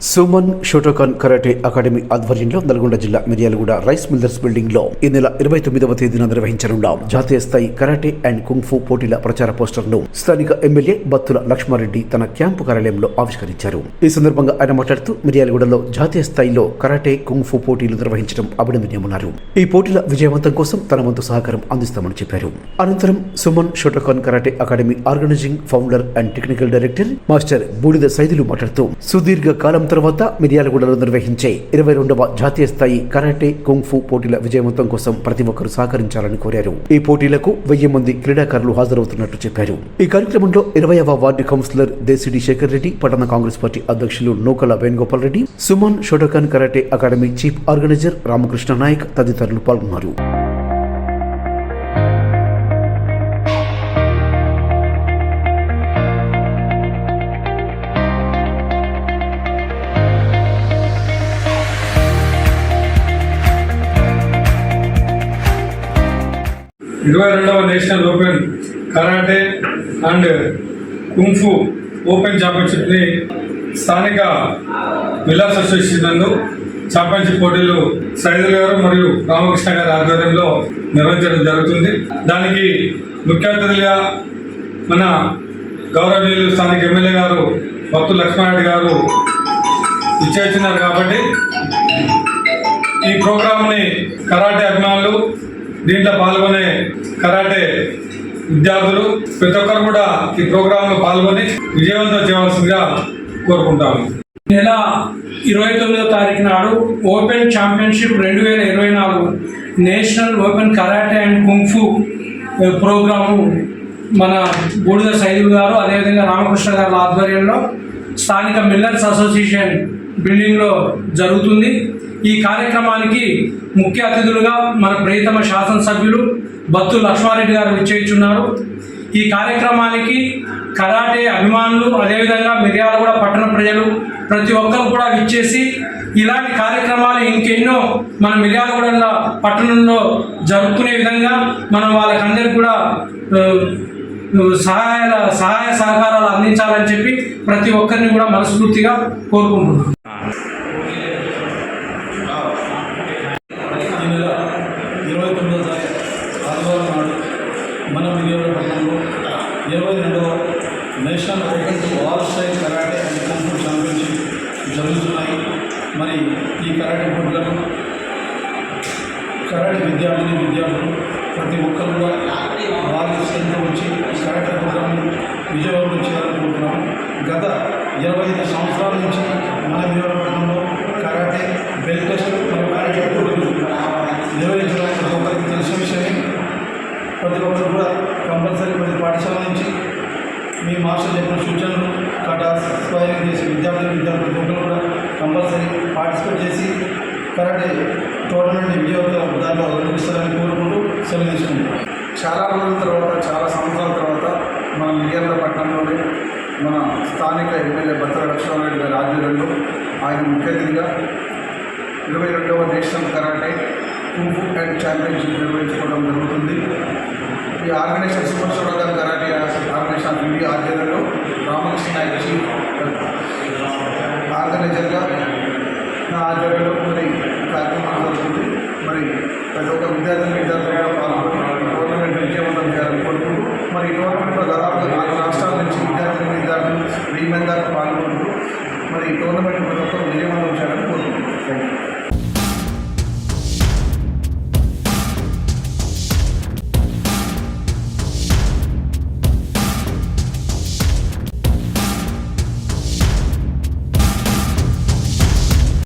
Suman Shotokan karate academy ఆధ్వర్యంలో నల్గొండ జిల్లా Miryalaguda rice millers building లో ఈ నెల 29వ తేదీన నిర్వహించనున్న జాతీయ స్థాయి కరాటే అండ్ కుంగ్ఫు పోటీల ప్రచార పోస్టర్ను స్థానిక ఎమ్మెల్యే బత్తుల లక్ష్మారెడ్డి తన క్యాంపు కార్యాలయంలో ఆవిష్కరించారు. ఈ సందర్భంగా ఆయన మాట్లాడుతూ మిర్యాలగూడలో జాతీయ స్థాయిలో కరాటే కుంగ్ఫు పోటీలు నిర్వహించడం అభినందనీయమన్నారు. ఈ పోటీల విజయవంతం కోసం తన వంతు సహకారం అందిస్తామని చెప్పారు. అనంతరం Suman Shotokan karate academy organising founder and technical director master Budida Saidulu మాట్లాడుతూ సుదీర్ఘ కాలం తర్వాత మిర్యాలగూడలో నిర్వహించే 22వ జాతీయ స్థాయి కరాటే కుంగ్ఫు పోటీల విజయవంతం కోసం ప్రతి ఒక్కరూ సహకరించాలని కోరారు. ఈ పోటీలకు 1000 మంది క్రీడాకారులు హాజరవుతున్నట్టు చెప్పారు. ఈ కార్యక్రమంలో 20వ వార్డు కౌన్సిలర్ దేశిడి శేఖర్ రెడ్డి, పట్టణ కాంగ్రెస్ పార్టీ అధ్యక్షులు Nookala Venugopal Reddy, Suman Shotokan karate academy chief organiser Ramakrishna Nayak తదితరులు పాల్గొన్నారు. National open karate and kung fu open ఛాంపియన్షిప్ని స్థానిక మిల్లర్స్ అసోసియేషన్ నందు ఛాంపియన్షిప్ పోటీలు సైదుల్ గారు మరియు రామకృష్ణ గారి ఆధ్వర్యంలో నిర్వహించడం జరుగుతుంది. దానికి ముఖ్య అతిథులుగా మన గౌరవనీయులు స్థానిక ఎమ్మెల్యే గారు బత్తుల లక్ష్మారెడ్డి గారు ఇచ్చేస్తున్నారు. కాబట్టి ఈ ప్రోగ్రామ్ని కరాటే అభిమానులు, దీంట్లో పాల్గొనే కరాటే విద్యార్థులు ప్రతి ఒక్కరు కూడా ఈ ప్రోగ్రామ్ లో పాల్గొని విజయవంతం చేయవలసిందిగా కోరుకుంటాము. నెల 29వ తారీఖు నాడు open championship 2024 national open karate and kung fu program మన బూడిద సైదుల్ గారు అదేవిధంగా రామకృష్ణ గారి ఆధ్వర్యంలో స్థానిక మిల్లర్స్ అసోసియేషన్ బిల్డింగ్లో జరుగుతుంది. ఈ కార్యక్రమానికి ముఖ్య అతిథులుగా మన ప్రియతమ శాసనసభ్యులు బత్తు లక్ష్మారెడ్డి గారు విచ్చేస్తున్నారు. ఈ కార్యక్రమానికి కరాటే అభిమానులు అదేవిధంగా మిర్యాలగూడ పట్టణ ప్రజలు ప్రతి ఒక్కరు కూడా విచ్చేసి ఇలాంటి కార్యక్రమాలు ఇంకెన్నో మన మిర్యాలగూడ పట్టణంలో జరుపుకునే విధంగా మనం వాళ్ళకందరికీ కూడా సహాయ సహకారాలు అందించాలని చెప్పి ప్రతి ఒక్కరిని కూడా మనస్ఫూర్తిగా కోరుకుంటున్నాం. ఆదివారం నాడు మన మిర్యాలగూడ పట్టణంలో 22వ national open all style karate and kung fu championship జరుగుతున్నాయి. మరి ఈ కరాటే పోటీలను కరాటే విద్యార్థులు ప్రతి ఒక్కరు కూడా వారి శ్రద్ధ వచ్చి ఈ కరాటే ప్రోగ్రాంను విజయవంతం చేయాలనుకుంటున్నాము. గత 25 సంవత్సరాల నుంచి మన మిర్యాలగూడ పట్టణంలో కరాటే బెల్ట్ టెస్ట్ మరియు కరాటే పోటీలు నిర్వహించడం ప్రతి ఒక్కరికి తెలిసిన విషయమే. ప్రతి ఒక్కరు కూడా కంపల్సరీ ప్రతి పాఠశాల నుంచి మీ మాస్టర్ చెప్పిన సూచనలు స్వయం చేసి విద్యార్థులు ప్రతి ఒక్కరు కూడా కంపల్సరీ పార్టిసిపేట్ చేసి కరాటే టోర్నమెంట్ని విజయవంతం దాంట్లో నిర్వహిస్తారని కోరుకుంటూ సెలవు తీసుకుంటాం. చాలా రోజుల తర్వాత, చాలా సంవత్సరాల తర్వాత మన మిర్యాలగూడ పట్టణంలోనే మన స్థానిక ఎమ్మెల్యే బత్తుల లక్ష్మారెడ్డి గారి ఆధ్వర్యంలో ఆయన ముఖ్య అతిథిగా 22వ national karate kung fu and championship నిర్వహించుకోవడం జరుగుతుంది. ఈ organisation Suman Shotokan karate organisation India ఆధ్వర్యంలో రామకృష్ణ నాయక్ చీఫ్ ఆర్గనైజర్గా నా ఆధ్వర్యంలో మరి కార్యక్రమం జరుగుతుంది. మరి ప్రతి ఒక్క విద్యార్థులుగా పాల్గొని టోర్నమెంట్ విజయవంతం చేయాలని కోరుకుంటూ మరి ఈ టోర్నమెంట్లో దాదాపు 4 రాష్ట్రాల నుంచి విద్యార్థులు 1000 మంది దాకా పాల్గొంటూ మరి ఈ టోర్నమెంట్